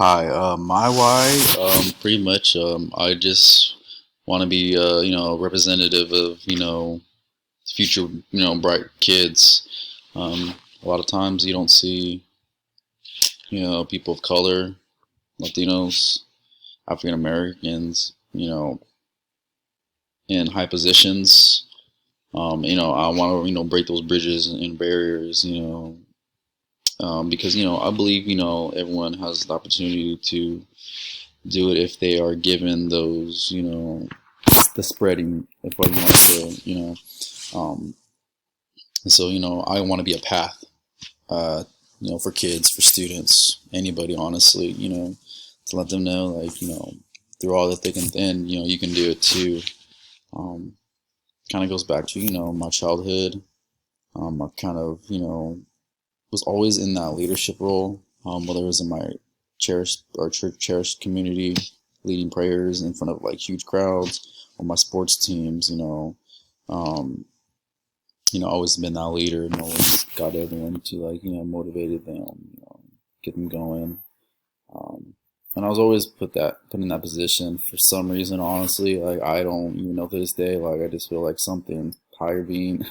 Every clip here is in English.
Hi, my why, pretty much, I just want to be, representative of, future, bright kids. A lot of times you don't see, people of color, Latinos, African Americans, in high positions. I want to, break those bridges and barriers, because, I believe, everyone has the opportunity to do it if they are given those, the spreading, if what you want to say, Um, and so, I want to be a path, uh, for kids, for students, anybody, honestly, to let them know, like, through all the thick and thin, you can do it too. Um, Kind of goes back to, my childhood. I kind of, was always in that leadership role, whether it was in my cherished or church cherished community, leading prayers in front of like huge crowds, or my sports teams. Um, always been that leader and always got everyone to like motivated them, get them going. Um, and I was always put in that position for some reason. Honestly, like I don't even know to this day. Like I just feel like something higher being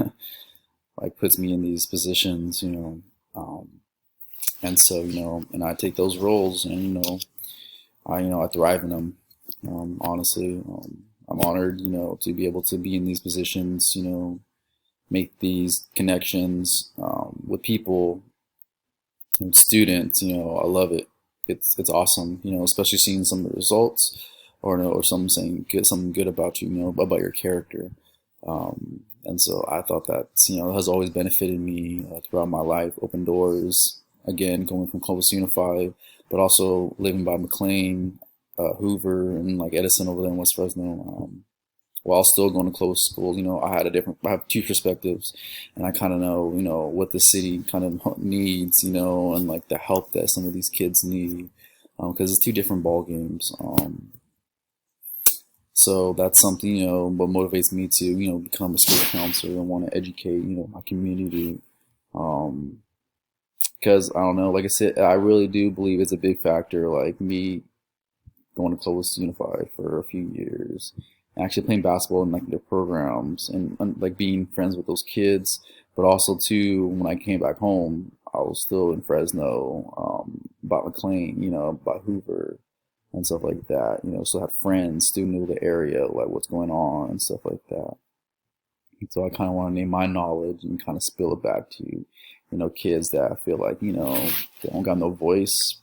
like puts me in these positions. And so and I take those roles, and I thrive in them. Honestly, I'm honored, to be able to be in these positions, make these connections with people and students. I love it. It's awesome, especially seeing some of the results, or someone saying something good about you, about your character. And so I thought that has always benefited me throughout my life. Open doors again, going from Clovis Unified, but also living by McLean, Hoover, and like Edison over there in West Fresno. While still going to close school, I have two perspectives, and I kind of know, what the city kind of needs, and like the help that some of these kids need, because it's two different ball games. So that's something, what motivates me to, become a school counselor and want to educate, my community. Um, because I don't know, like I said, I really do believe it's a big factor. Like me going to Clovis Unified for a few years, and actually playing basketball in like their programs, and like being friends with those kids. But also too, when I came back home, I was still in Fresno, by McLean, by Hoover and stuff like that. Still had friends, still knew the area, like what's going on and stuff like that. And so I kind of want to name my knowledge and kind of spill it back to kids that I feel like they don't got no voice,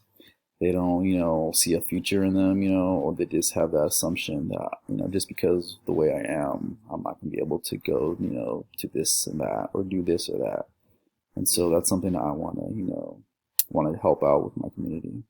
they don't see a future in them, or they just have that assumption that just because the way I am, I'm not gonna be able to go to this and that or do this or that. And so that's something that I want to help out with my community.